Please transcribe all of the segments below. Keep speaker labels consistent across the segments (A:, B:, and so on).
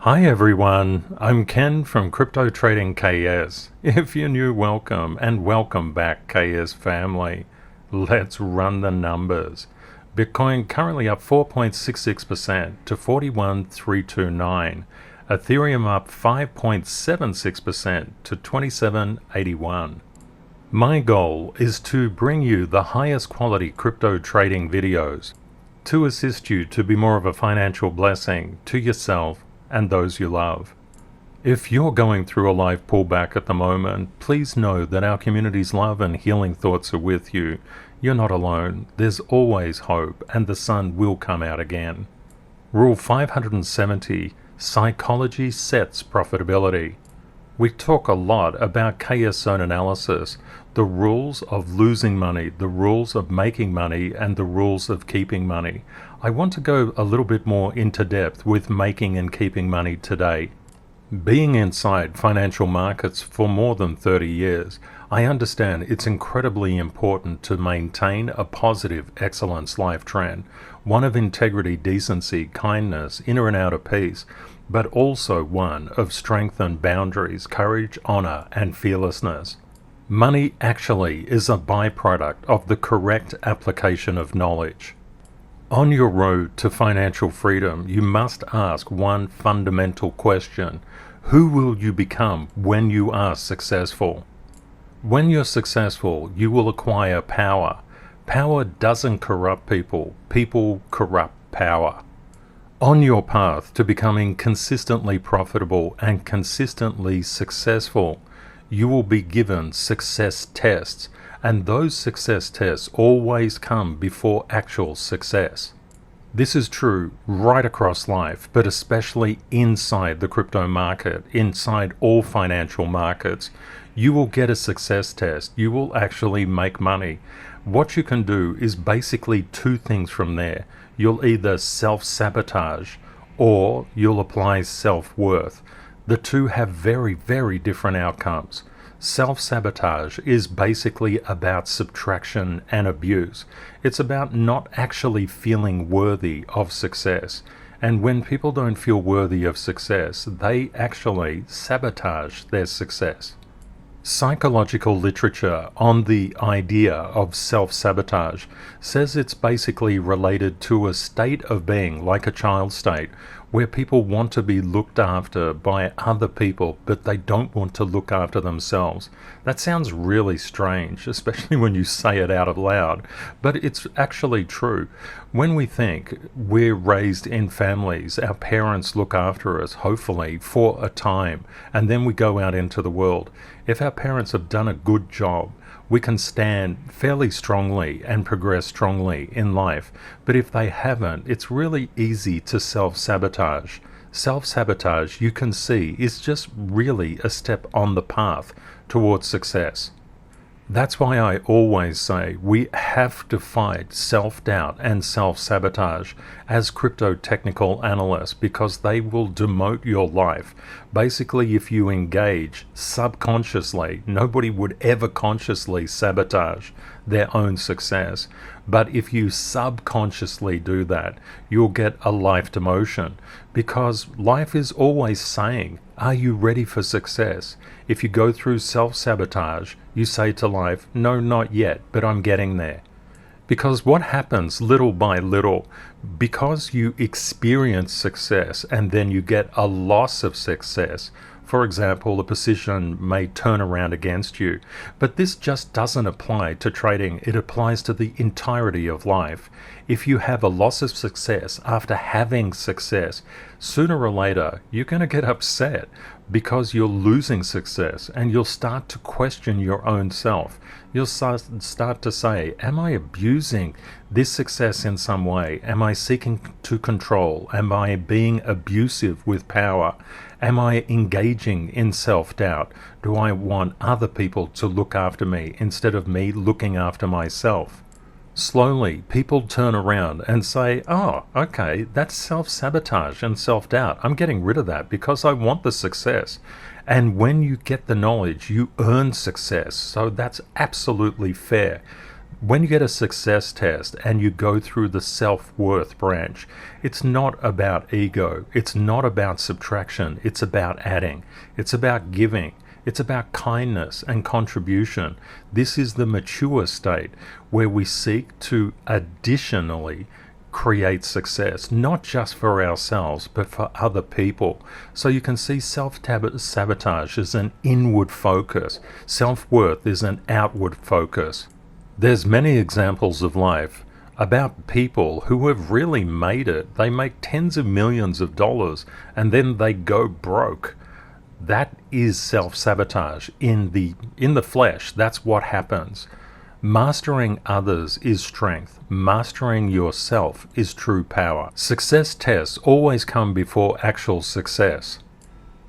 A: Hi everyone, I'm Ken from CryptoTradingKS. If you're new, welcome, and welcome back KS family. Let's run the numbers. Bitcoin currently up 4.66% to 41,329. Ethereum up 5.76% to 2781. My goal is to bring you the highest quality crypto trading videos to assist you to be more of a financial blessing to yourself and those you love. If you're going through a life pullback at the moment, please know that our community's love and healing thoughts are with you. You're not alone. There's always hope, and the sun will come out again. Rule 570, Psychology Sets Profitability. We talk a lot about KS zone analysis, the rules of losing money, the rules of making money, and the rules of keeping money. I want to go a little bit more into depth with making and keeping money today. Being inside financial markets for more than 30 years, I understand it's incredibly important to maintain a positive excellence life trend, one of integrity, decency, kindness, inner and outer peace, but also one of strength and boundaries, courage, honor, and fearlessness. Money actually is a byproduct of the correct application of knowledge. On your road to financial freedom, you must ask one fundamental question: who will you become when you are successful? When you're successful, you will acquire power. Power doesn't corrupt people. People corrupt power. On your path to becoming consistently profitable and consistently successful, you will be given success tests, and those success tests always come before actual success. This is true right across life, but especially inside the crypto market, inside all financial markets. You will get a success test. You will actually make money. What you can do is basically two things from there. You'll either self-sabotage or you'll apply self-worth. The two have very, very different outcomes. Self-sabotage is basically about subtraction and abuse. It's about not actually feeling worthy of success. And when people don't feel worthy of success, they actually sabotage their success. Psychological literature on the idea of self-sabotage says it's basically related to a state of being, like a child state, where people want to be looked after by other people, but they don't want to look after themselves. That sounds really strange, especially when you say it out loud, but it's actually true. When we think we're raised in families, our parents look after us, hopefully, for a time, and then we go out into the world. If our parents have done a good job, we can stand fairly strongly and progress strongly in life. But if they haven't, it's really easy to self-sabotage. Self-sabotage, you can see, is just really a step on the path towards success. That's why I always say we have to fight self-doubt and self-sabotage as crypto technical analysts, because they will demote your life. Basically, if you engage subconsciously, nobody would ever consciously sabotage their own success. But if you subconsciously do that, you'll get a life demotion, because life is always saying, are you ready for success? If you go through self-sabotage, you say to life, no, not yet, but I'm getting there. Because what happens little by little, because you experience success and then you get a loss of success, for example, a position may turn around against you, but this just doesn't apply to trading. It applies to the entirety of life. If you have a loss of success after having success, sooner or later you're going to get upset because you're losing success, and you'll start to question your own self. You'll start to say, am I abusing this success in some way? Am I seeking to control? Am I being abusive with power? Am I engaging in self-doubt? Do I want other people to look after me instead of me looking after myself? Slowly, people turn around and say, oh, okay, that's self-sabotage and self-doubt. I'm getting rid of that because I want the success. And when you get the knowledge, you earn success. So that's absolutely fair. When you get a success test and you go through the self-worth branch, it's not about ego, it's not about subtraction, it's about adding, it's about giving, it's about kindness and contribution. This is the mature state where we seek to additionally create success, not just for ourselves, but for other people. So you can see self-sabotage is an inward focus. Self-worth is an outward focus. There's many examples of life about people who have really made it. They make tens of millions of dollars and then they go broke. That is self-sabotage in the flesh. That's what happens. Mastering others is strength. Mastering yourself is true power. Success tests always come before actual success.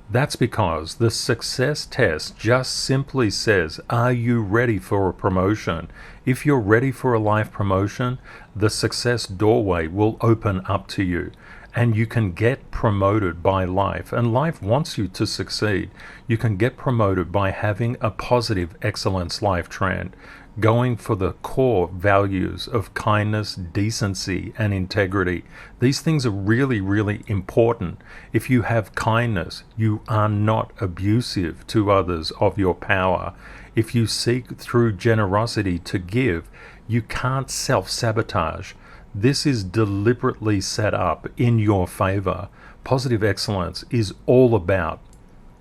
A: That's because the success test just simply says, are you ready for a promotion? If you're ready for a life promotion, the success doorway will open up to you and you can get promoted by life. And life wants you to succeed. You can get promoted by having a positive excellence life trend, going for the core values of kindness, decency, and integrity. These things are really, really important. If you have kindness, you are not abusive to others of your power. If you seek through generosity to give, you can't self-sabotage. This is deliberately set up in your favor. Positive excellence is all about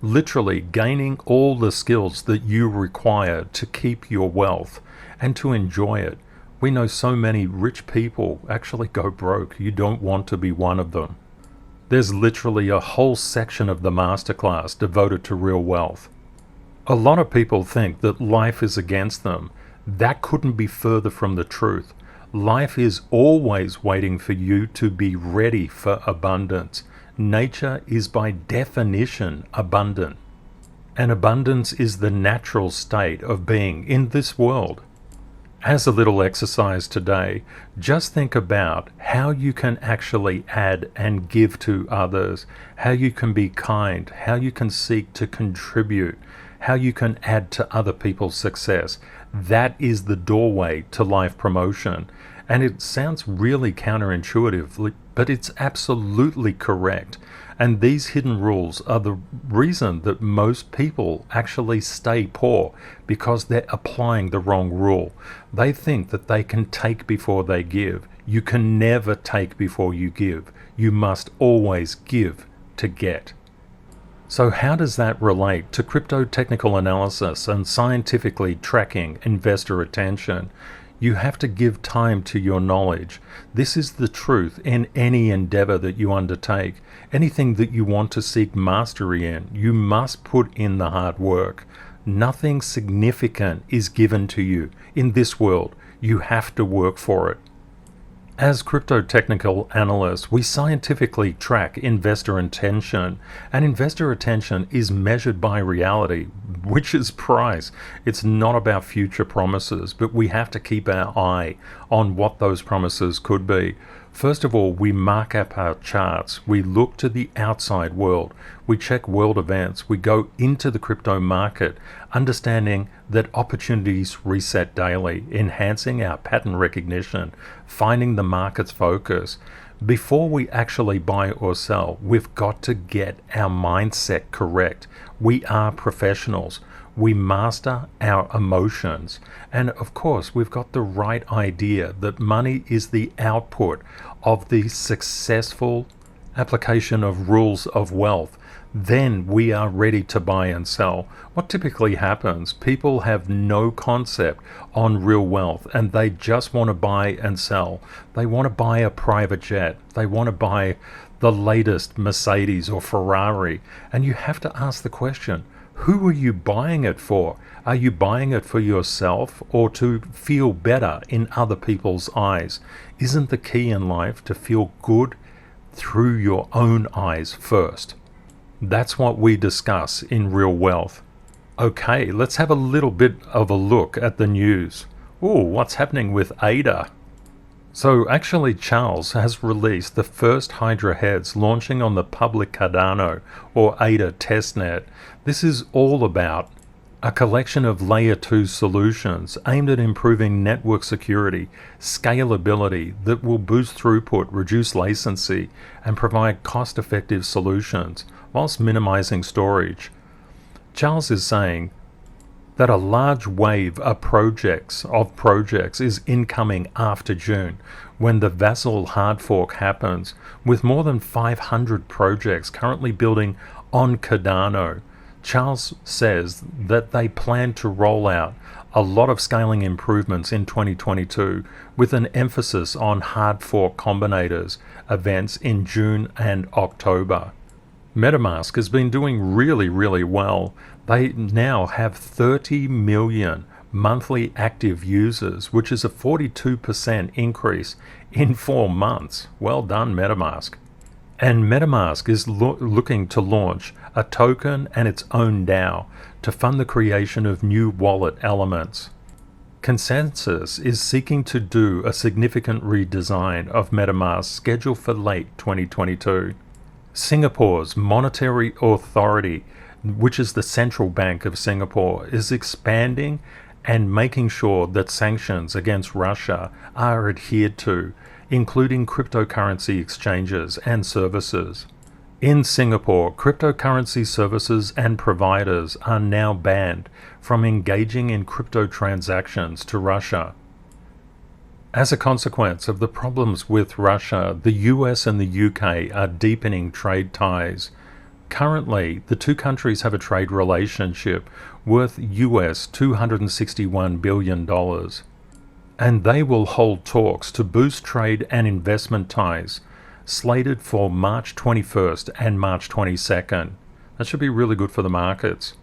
A: literally gaining all the skills that you require to keep your wealth and to enjoy it. We know so many rich people actually go broke. You don't want to be one of them. There's literally a whole section of the masterclass devoted to real wealth. A lot of people think that life is against them. That couldn't be further from the truth. Life is always waiting for you to be ready for abundance. Nature is by definition abundant. And abundance is the natural state of being in this world. As a little exercise today, just think about how you can actually add and give to others, how you can be kind, how you can seek to contribute, how you can add to other people's success. That is the doorway to life promotion. And it sounds really counterintuitive, but it's absolutely correct. And these hidden rules are the reason that most people actually stay poor, because they're applying the wrong rule. They think that they can take before they give. You can never take before you give. You must always give to get. So how does that relate to crypto technical analysis and scientifically tracking investor attention? You have to give time to your knowledge. This is the truth in any endeavor that you undertake. Anything that you want to seek mastery in, you must put in the hard work. Nothing significant is given to you in this world. You have to work for it. As crypto technical analysts, we scientifically track investor attention, and investor attention is measured by reality, which is price. It's not about future promises, but we have to keep our eye on what those promises could be. First of all, we mark up our charts. We look to the outside world. We check world events. We go into the crypto market, understanding that opportunities reset daily, enhancing our pattern recognition, finding the market's focus. Before we actually buy or sell, we've got to get our mindset correct. We are professionals. We master our emotions. And of course, we've got the right idea that money is the output of the successful application of rules of wealth. Then we are ready to buy and sell. What typically happens, people have no concept on real wealth and they just want to buy and sell. They want to buy a private jet. They want to buy the latest Mercedes or Ferrari. And you have to ask the question, who are you buying it for? Are you buying it for yourself or to feel better in other people's eyes? Isn't the key in life to feel good through your own eyes first? That's what we discuss in Real Wealth. Okay, let's have a little bit of a look at the news. Oh, what's happening with ADA? So actually Charles has released the first Hydra heads launching on the public Cardano or ADA testnet. This is all about a collection of layer 2 solutions aimed at improving network security, scalability that will boost throughput, reduce latency, and provide cost-effective solutions whilst minimizing storage. Charles is saying that a large wave of projects is incoming after June, when the Vassal hard fork happens, with more than 500 projects currently building on Cardano. Charles says that they plan to roll out a lot of scaling improvements in 2022, with an emphasis on hard fork combinators events in June and October. MetaMask has been doing really well. They now have 30 million monthly active users, which is a 42% increase in 4 months. Well done, MetaMask. And MetaMask is looking to launch a token and its own DAO to fund the creation of new wallet elements. Consensus is seeking to do a significant redesign of MetaMask scheduled for late 2022. Singapore's Monetary Authority, which is the central bank of Singapore, is expanding and making sure that sanctions against Russia are adhered to, including cryptocurrency exchanges and services. In Singapore, cryptocurrency services and providers are now banned from engaging in crypto transactions to Russia. As a consequence of the problems with Russia, the US and the UK are deepening trade ties. Currently, the two countries have a trade relationship worth US $261 billion. And they will hold talks to boost trade and investment ties, slated for March 21st and March 22nd. That should be really good for the markets.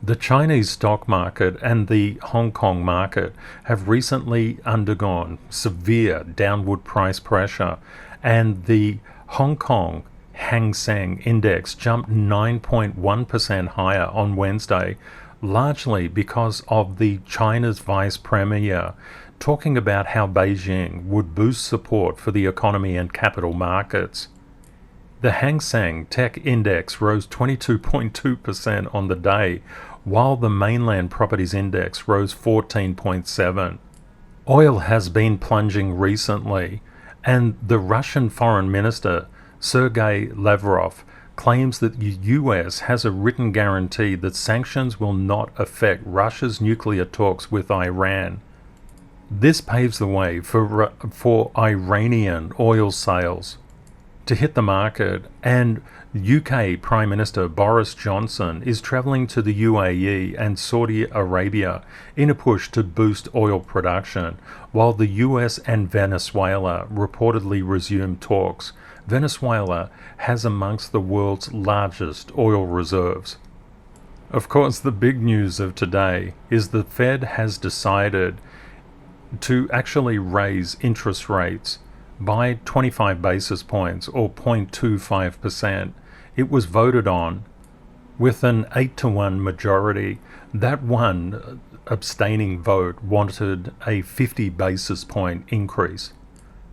A: The Chinese stock market and the Hong Kong market have recently undergone severe downward price pressure, and the Hong Kong Hang Seng Index jumped 9.1% higher on Wednesday, largely because of the China's Vice Premier talking about how Beijing would boost support for the economy and capital markets. The Hang Seng Tech Index rose 22.2% on the day, while the Mainland Properties Index rose 14.7%. Oil has been plunging recently, and the Russian Foreign Minister, Sergei Lavrov, claims that the US has a written guarantee that sanctions will not affect Russia's nuclear talks with Iran. This paves the way for Iranian oil sales to hit the market, and UK Prime Minister Boris Johnson is travelling to the UAE and Saudi Arabia in a push to boost oil production, while the US and Venezuela reportedly resume talks. Venezuela has amongst the world's largest oil reserves. Of course, the big news of today is the Fed has decided to actually raise interest rates by 25 basis points or 0.25%. It was voted on with an 8-to-1 majority. That one abstaining vote wanted a 50 basis point increase.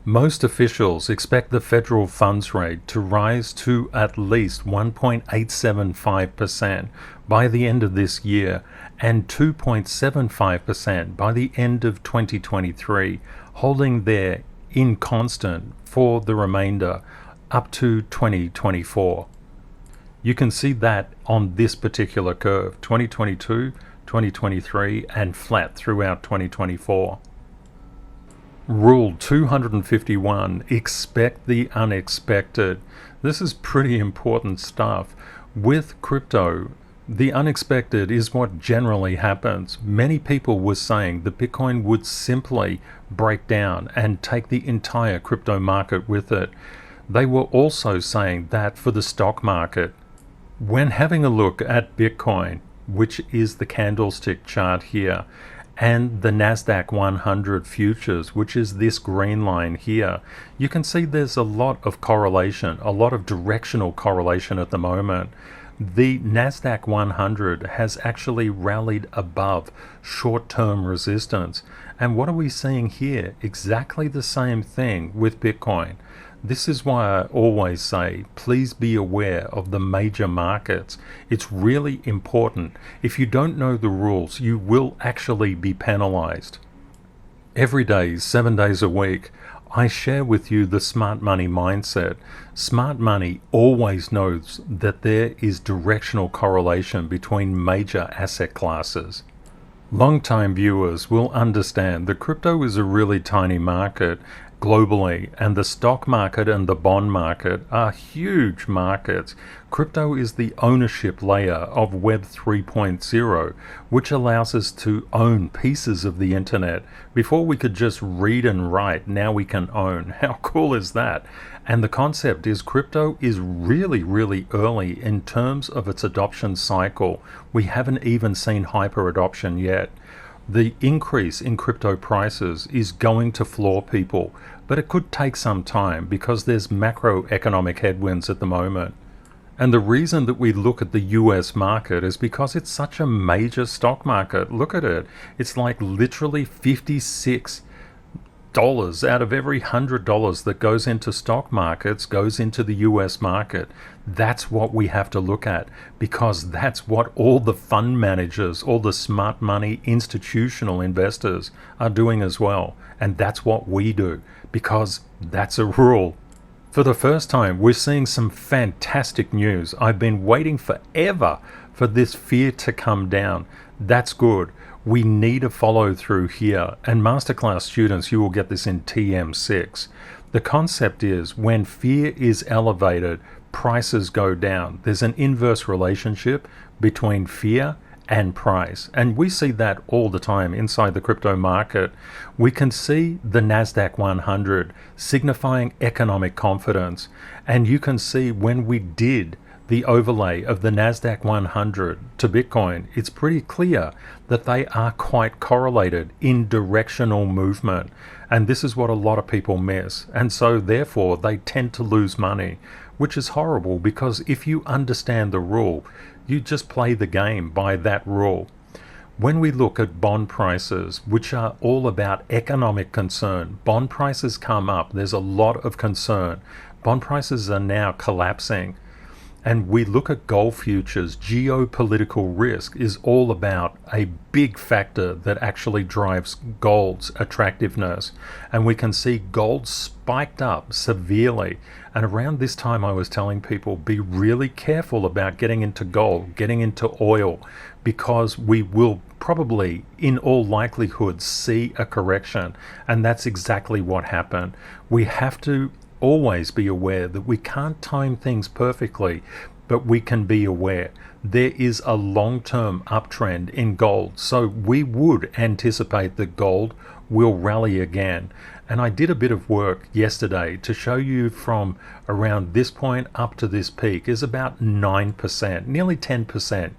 A: Most officials expect the federal funds rate to rise to at least 1.875% by the end of this year and 2.75% by the end of 2023, holding there in constant for the remainder up to 2024. You can see that on this particular curve, 2022, 2023, and flat throughout 2024. Rule 251, expect the unexpected. This is pretty important stuff. With crypto, the unexpected is what generally happens. Many people were saying that Bitcoin would simply break down and take the entire crypto market with it. They were also saying that for the stock market. When having a look at Bitcoin, which is the candlestick chart here, and the NASDAQ 100 futures, which is this green line here, you can see there's a lot of correlation, a lot of directional correlation at the moment. The NASDAQ 100 has actually rallied above short-term resistance. And what are we seeing here? Exactly the same thing with Bitcoin. This is why I always say, please be aware of the major markets. It's really important. If you don't know the rules, you will actually be penalized. Every day, 7 days a week, I share with you the smart money mindset. Smart money always knows that there is directional correlation between major asset classes. Long-time viewers will understand that crypto is a really tiny market globally, and the stock market and the bond market are huge markets. Crypto is the ownership layer of Web 3.0, which allows us to own pieces of the internet. Before we could just read and write, now we can own. How cool is that? And the concept is crypto is really, really early in terms of its adoption cycle. We haven't even seen hyper adoption yet. The increase in crypto prices is going to floor people, but it could take some time because there's macroeconomic headwinds at the moment. And the reason that we look at the US market is because it's such a major stock market. Look at it. It's like literally 56 dollars out of every $100 that goes into stock markets goes into the US market. That's what we have to look at, because that's what all the fund managers, all the smart money institutional investors are doing as well. And that's what we do, because that's a rule. For the first time, we're seeing some fantastic news. I've been waiting forever for this fear to come down. That's good. We need a follow through here, and Masterclass students, you will get this in TM6. The concept is when fear is elevated, prices go down. There's an inverse relationship between fear and price, and we see that all the time inside the crypto market. We can see the NASDAQ 100 signifying economic confidence, and you can see when we did the overlay of the NASDAQ 100 to Bitcoin, it's pretty clear that they are quite correlated in directional movement. And this is what a lot of people miss. And so therefore they tend to lose money, which is horrible, because if you understand the rule, you just play the game by that rule. When we look at bond prices, which are all about economic concern, bond prices come up. There's a lot of concern. Bond prices are now collapsing. And we look at gold futures, geopolitical risk is all about a big factor that actually drives gold's attractiveness. And we can see gold spiked up severely. And around this time I was telling people, be really careful about getting into gold, getting into oil, because we will probably, in all likelihood, see a correction. And that's exactly what happened. We have to always be aware that we can't time things perfectly, but we can be aware there is a long-term uptrend in gold. So we would anticipate that gold will rally again. And I did a bit of work yesterday to show you from around this point up to this peak is about 9%, nearly 10%.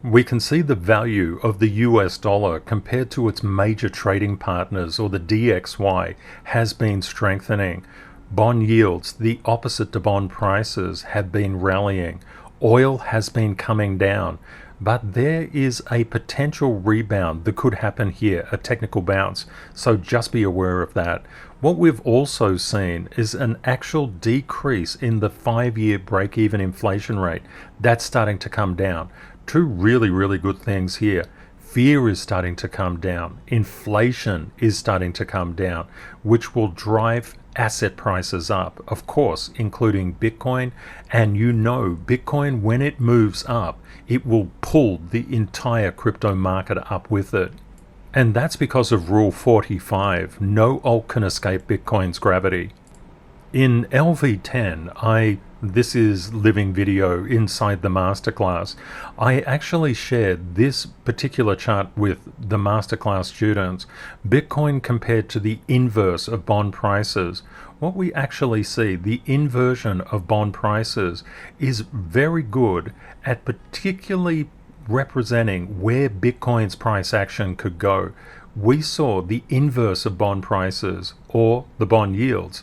A: We can see the value of the US dollar compared to its major trading partners, or the DXY, has been strengthening. Bond yields, the opposite to bond prices, have been rallying. Oil has been coming down. But there is a potential rebound that could happen here, a technical bounce. So just be aware of that. What we've also seen is an actual decrease in the 5-year break-even inflation rate. That's starting to come down. Two really, really good things here. Fear is starting to come down. Inflation is starting to come down, which will drive asset prices up, of course, including Bitcoin. And you know, Bitcoin, when it moves up, it will pull the entire crypto market up with it. And that's because of Rule 45. No alt can escape Bitcoin's gravity. In LV10, this is living video inside the masterclass. I actually shared this particular chart with the masterclass students. Bitcoin compared to the inverse of bond prices. What we actually see, the inversion of bond prices, is very good at particularly representing where Bitcoin's price action could go. We saw the inverse of bond prices, or the bond yields,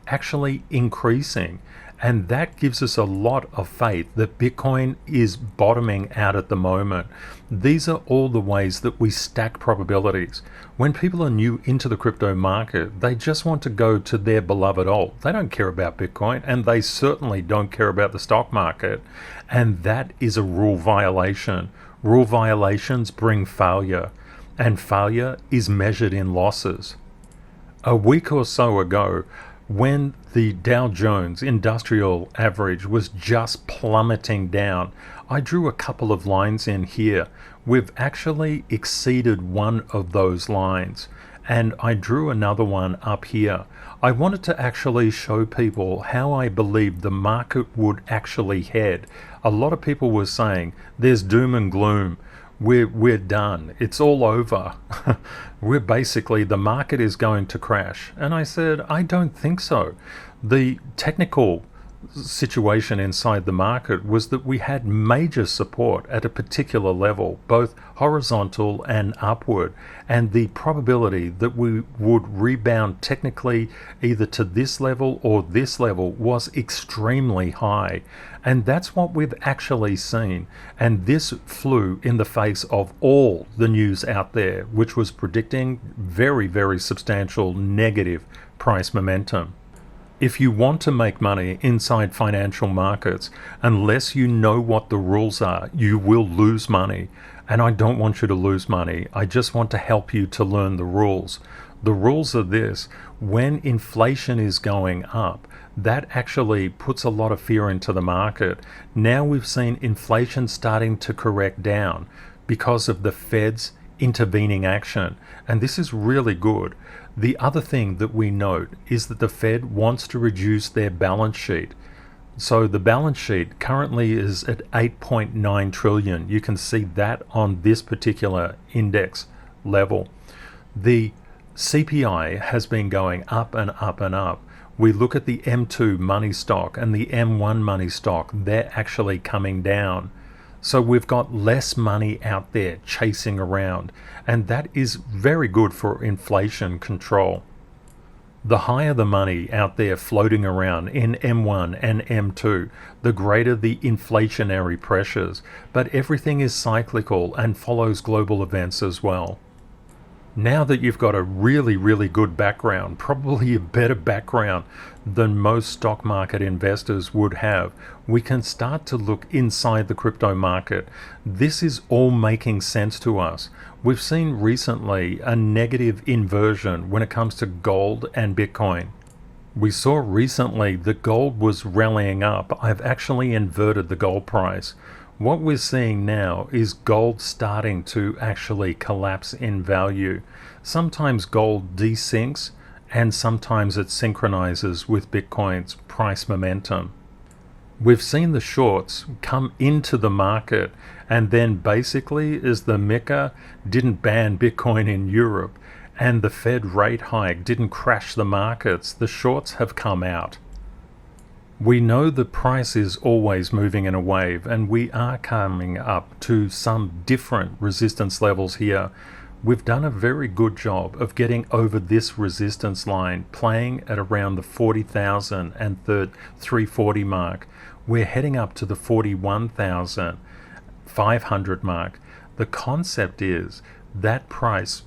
A: actually increasing. And that gives us a lot of faith that Bitcoin is bottoming out at the moment. These are all the ways that we stack probabilities. When people are new into the crypto market, they just want to go to their beloved alt. They don't care about Bitcoin, and they certainly don't care about the stock market. And that is a rule violation. Rule violations bring failure, and failure is measured in losses. A week or so ago, when the Dow Jones Industrial Average was just plummeting down, I drew a couple of lines in here. We've actually exceeded one of those lines, and I drew another one up here. I wanted to actually show people how I believed the market would actually head. A lot of people were saying there's doom and gloom. We're done. It's all over. We're basically, the market is going to crash. And I said, I don't think so. The technical situation inside the market was that we had major support at a particular level, both horizontal and upward, and the probability that we would rebound technically either to this level or this level was extremely high. And that's what we've actually seen. And this flew in the face of all the news out there, which was predicting very, very substantial negative price momentum. If you want to make money inside financial markets, unless you know what the rules are, you will lose money. And I don't want you to lose money. I just want to help you to learn the rules. The rules are this: when inflation is going up, that actually puts a lot of fear into the market. Now we've seen inflation starting to correct down because of the Fed's intervening action. And this is really good. The other thing that we note is that the Fed wants to reduce their balance sheet. So the balance sheet currently is at 8.9 trillion. You can see that on this particular index level. The CPI has been going up and up and up. We look at the M2 money stock and the M1 money stock, they're actually coming down. So we've got less money out there chasing around, and that is very good for inflation control. The higher the money out there floating around in M1 and M2, the greater the inflationary pressures, but everything is cyclical and follows global events as well. Now that you've got a really, really good background, probably a better background than most stock market investors would have, we can start to look inside the crypto market. This is all making sense to us. We've seen recently a negative inversion when it comes to gold and Bitcoin. We saw recently that gold was rallying up. I've actually inverted the gold price. What we're seeing now is gold starting to actually collapse in value. Sometimes gold desyncs, and sometimes it synchronizes with Bitcoin's price momentum. We've seen the shorts come into the market, and then basically as the MiCA didn't ban Bitcoin in Europe and the Fed rate hike didn't crash the markets, the shorts have come out. We know the price is always moving in a wave, and we are coming up to some different resistance levels here. We've done a very good job of getting over this resistance line, playing at around the 40,000 and 340 mark. We're heading up to the 41,500 mark. The concept is that price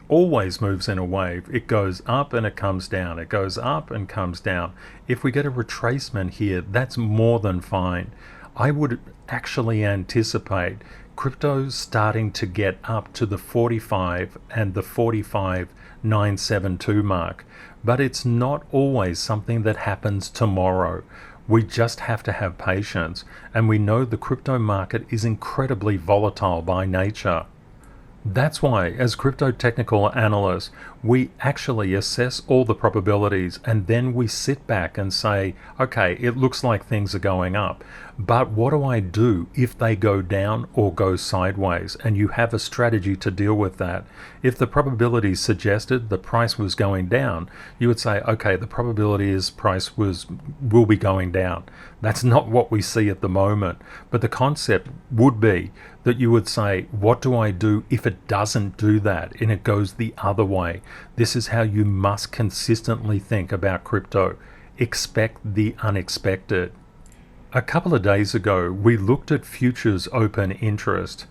A: always moves in a wave. It goes up and it comes down. It goes up and comes down. If we get a retracement here, that's more than fine. I would actually anticipate crypto starting to get up to the 45 and the 45,972 mark. But it's not always something that happens tomorrow. We just have to have patience. And we know the crypto market is incredibly volatile by nature. That's why, as crypto technical analysts, we actually assess all the probabilities, and then we sit back and say, okay, it looks like things are going up, but what do I do if they go down or go sideways? And you have a strategy to deal with that. If the probability suggested the price was going down, you would say, okay, the probability is price will be going down. That's not what we see at the moment, but the concept would be that you would say, what do I do if it doesn't do that and it goes the other way? This is how you must consistently think about crypto. expect the unexpected. A couple of days ago, we looked at futures open interest.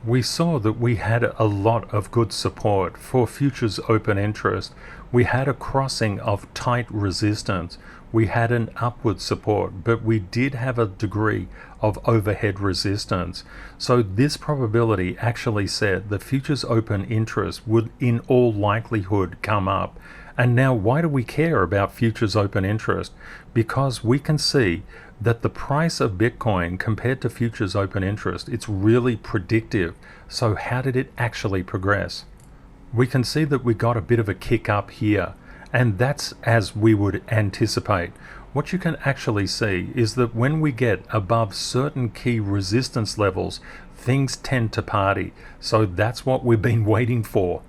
A: We saw that we had a lot of good support for futures open interest. We had a crossing of tight resistance. We had an upward support, but we did have a degree of overhead resistance. So this probability actually said the futures open interest would in all likelihood come up. And now why do we care about futures open interest? Because we can see that the price of Bitcoin compared to futures open interest, it's really predictive. So how did it actually progress? We can see that we got a bit of a kick up here, and that's as we would anticipate. What you can actually see is that when we get above certain key resistance levels, things tend to party. So that's what we've been waiting for.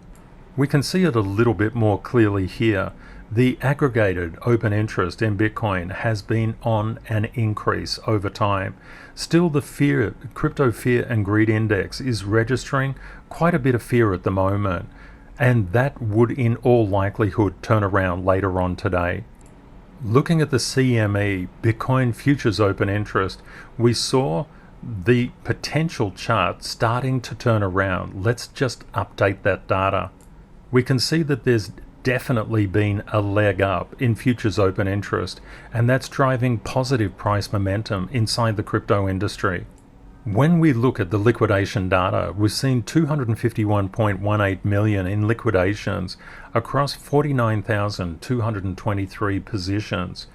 A: We can see it a little bit more clearly here. The aggregated open interest in Bitcoin has been on an increase over time. Still, the crypto fear and greed index is registering quite a bit of fear at the moment, and that would in all likelihood turn around later on today. Looking at the CME, Bitcoin futures open interest, we saw the potential chart starting to turn around. Let's just update that data. We can see that there's definitely been a leg up in futures open interest, and that's driving positive price momentum inside the crypto industry. When we look at the liquidation data, we've seen 251.18 million in liquidations across 49,223 positions.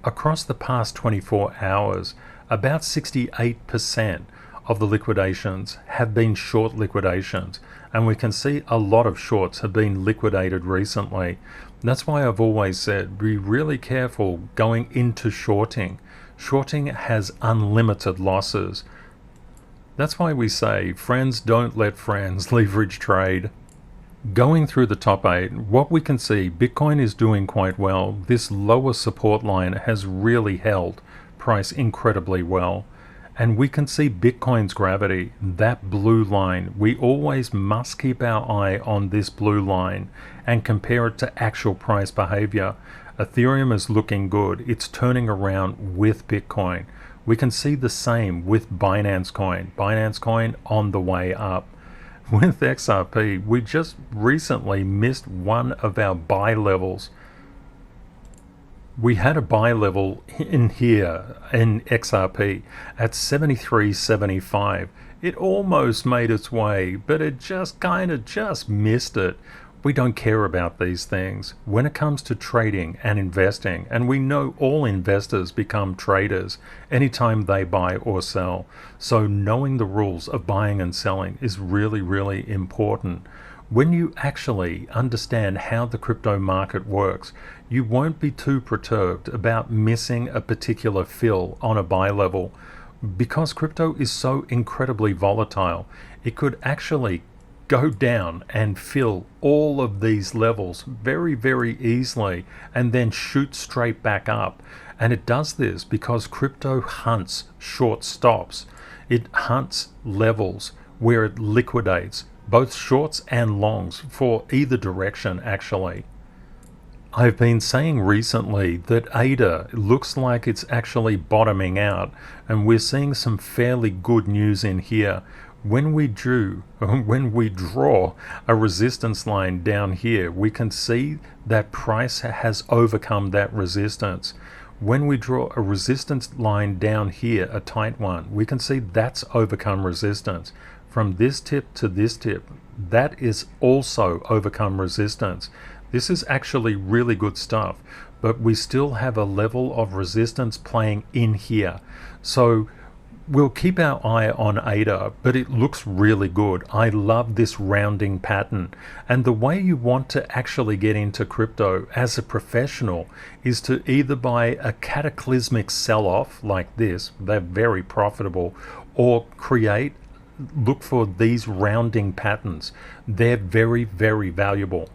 A: Across the past 24 hours, about 68% of the liquidations have been short liquidations, and we can see a lot of shorts have been liquidated recently. That's why I've always said be really careful going into shorting. Shorting has unlimited losses. That's why we say friends don't let friends leverage trade. Going through the top 8, what we can see, Bitcoin is doing quite well. This lower support line has really held price incredibly well. And we can see Bitcoin's gravity, that blue line. We always must keep our eye on this blue line and compare it to actual price behavior. Ethereum is looking good. It's turning around with Bitcoin. We can see the same with Binance Coin. Binance Coin on the way up. With XRP, we just recently missed one of our buy levels. We had a buy level in here in XRP at 73.75. It almost made its way, but it just missed it. We don't care about these things. When it comes to trading and investing, and we know all investors become traders anytime they buy or sell. So knowing the rules of buying and selling is really, really important. When you actually understand how the crypto market works, you won't be too perturbed about missing a particular fill on a buy level. Because crypto is so incredibly volatile, it could actually go down and fill all of these levels very, very easily and then shoot straight back up. And it does this because crypto hunts short stops. It hunts levels where it liquidates both shorts and longs for either direction actually. I've been saying recently that ADA looks like it's actually bottoming out, and we're seeing some fairly good news in here. When we draw a resistance line down here, we can see that price has overcome that resistance. When we draw a resistance line down here, a tight one, we can see that's overcome resistance. From this tip to this tip, that is also overcome resistance. This is actually really good stuff, but we still have a level of resistance playing in here. So we'll keep our eye on ADA, but it looks really good. I love this rounding pattern. And the way you want to actually get into crypto as a professional is to either buy a cataclysmic sell-off like this, they're very profitable, or look for these rounding patterns. They're very, very valuable.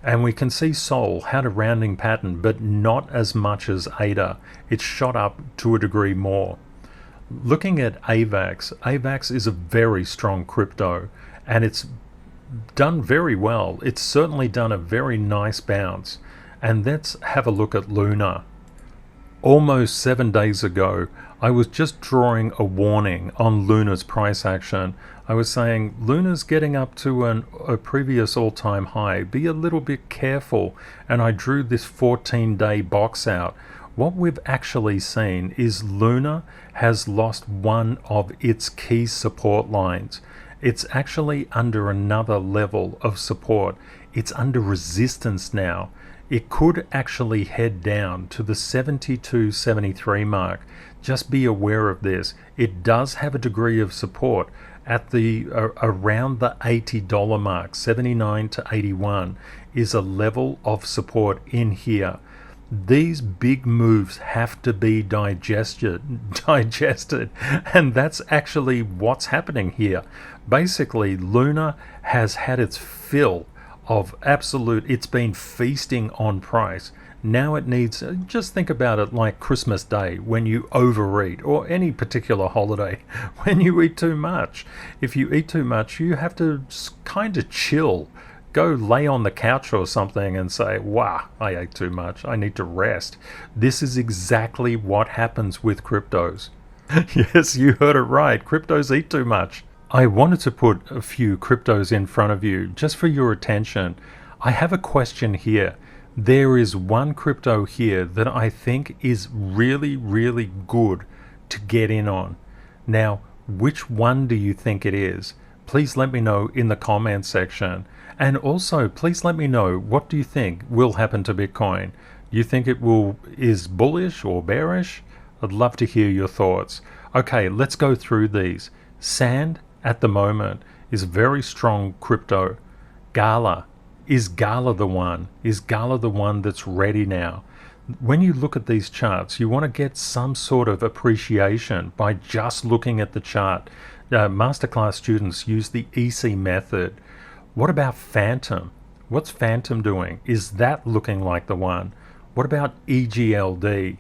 A: And we can see Sol had a rounding pattern, but not as much as ADA. It shot up to a degree more. Looking at AVAX is a very strong crypto, and it's done very well. It's certainly done a very nice bounce. And let's have a look at Luna. Almost 7 days ago, I was just drawing a warning on Luna's price action. I was saying Luna's getting up to a previous all-time high. Be a little bit careful. And I drew this 14-day box out. What we've actually seen is Luna has lost one of its key support lines. It's actually under another level of support. It's under resistance now. It could actually head down to the 72.73 mark. Just be aware of this. It does have a degree of support at the around the $80 mark. 79 to 81 is a level of support in here. These big moves have to be digested, and that's actually what's happening here. Basically, Luna has had its fill of it's been feasting on price. Now it needs, just think about it like Christmas Day when you overeat, or any particular holiday when you eat too much. If you eat too much, you have to kind of chill. Go lay on the couch or something and say, wow, I ate too much. I need to rest. This is exactly what happens with cryptos. Yes, you heard it right. Cryptos eat too much. I wanted to put a few cryptos in front of you just for your attention. I have a question here. There is one crypto here that I think is really, really good to get in on. Now, which one do you think it is? Please let me know in the comment section. And also, please let me know, what do you think will happen to Bitcoin? You think it is bullish or bearish? I'd love to hear your thoughts. Okay, let's go through these. Sand at the moment is very strong crypto. Gala. Is Gala the one? Is Gala the one that's ready now? When you look at these charts, you want to get some sort of appreciation by just looking at the chart. Masterclass students use the EC method. What about Phantom? What's Phantom doing? Is that looking like the one? What about EGLD?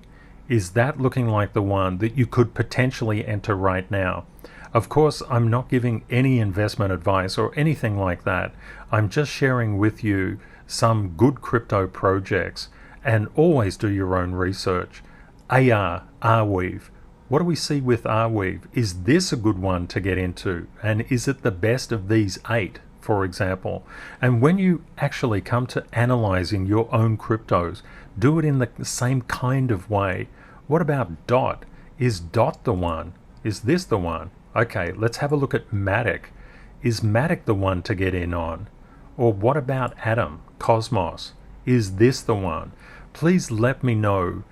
A: Is that looking like the one that you could potentially enter right now? Of course, I'm not giving any investment advice or anything like that. I'm just sharing with you some good crypto projects, and always do your own research. Arweave. What do we see with Arweave? Is this a good one to get into? And is it the best of these 8, for example? And when you actually come to analyzing your own cryptos, do it in the same kind of way. What about DOT? Is DOT the one? Is this the one? Okay, let's have a look at Matic. Is Matic the one to get in on? Or what about Atom, Cosmos? Is this the one? Please let me know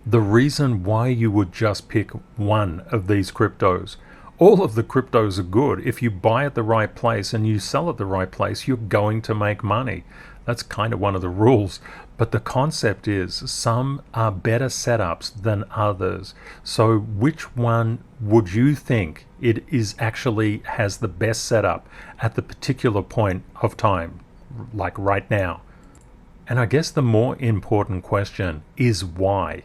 A: the reason why you would just pick one of these cryptos. All of the cryptos are good. If you buy at the right place and you sell at the right place, you're going to make money. That's kind of one of the rules. But the concept is some are better setups than others. So which one would you think it is actually has the best setup at the particular point of time, like right now? And I guess the more important question is why.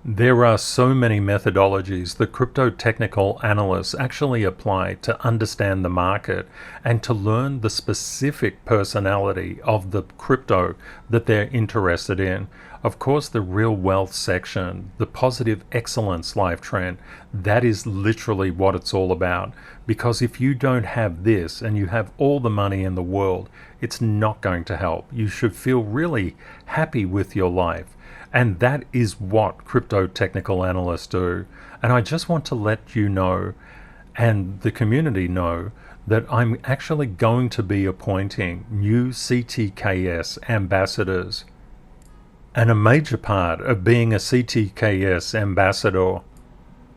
A: There are so many methodologies that crypto technical analysts actually apply to understand the market and to learn the specific personality of the crypto that they're interested in. Of course, the real wealth section, the positive excellence life trend, that is literally what it's all about. Because if you don't have this and you have all the money in the world, it's not going to help. You should feel really happy with your life. And that is what crypto technical analysts do. And I just want to let you know, and the community know, that I'm actually going to be appointing new CTKS ambassadors. And a major part of being a CTKS ambassador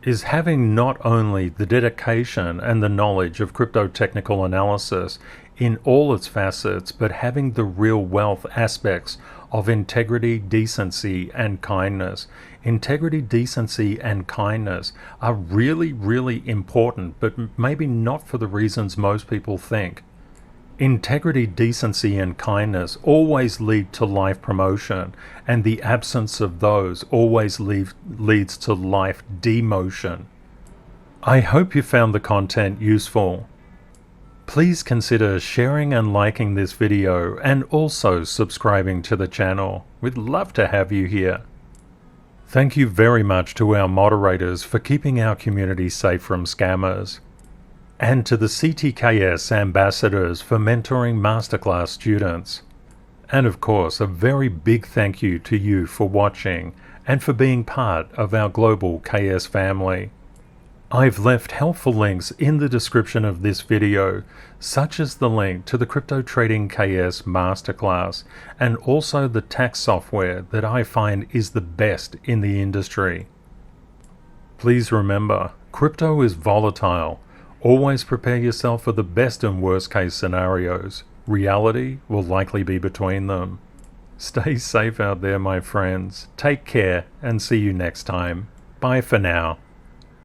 A: is having not only the dedication and the knowledge of crypto technical analysis in all its facets, but having the real wealth aspects of integrity, decency, and kindness. Integrity, decency, and kindness are really, really important, but maybe not for the reasons most people think. Integrity, decency, and kindness always lead to life promotion, and the absence of those always leads to life demotion. I hope you found the content useful. Please consider sharing and liking this video and also subscribing to the channel. We'd love to have you here. Thank you very much to our moderators for keeping our community safe from scammers, and to the CTKS ambassadors for mentoring masterclass students. And of course, a very big thank you to you for watching and for being part of our global KS family. I've left helpful links in the description of this video, such as the link to the CryptoTradingKS Masterclass and also the tax software that I find is the best in the industry. Please remember, crypto is volatile. Always prepare yourself for the best and worst case scenarios. Reality will likely be between them. Stay safe out there, my friends. Take care and see you next time. Bye for now.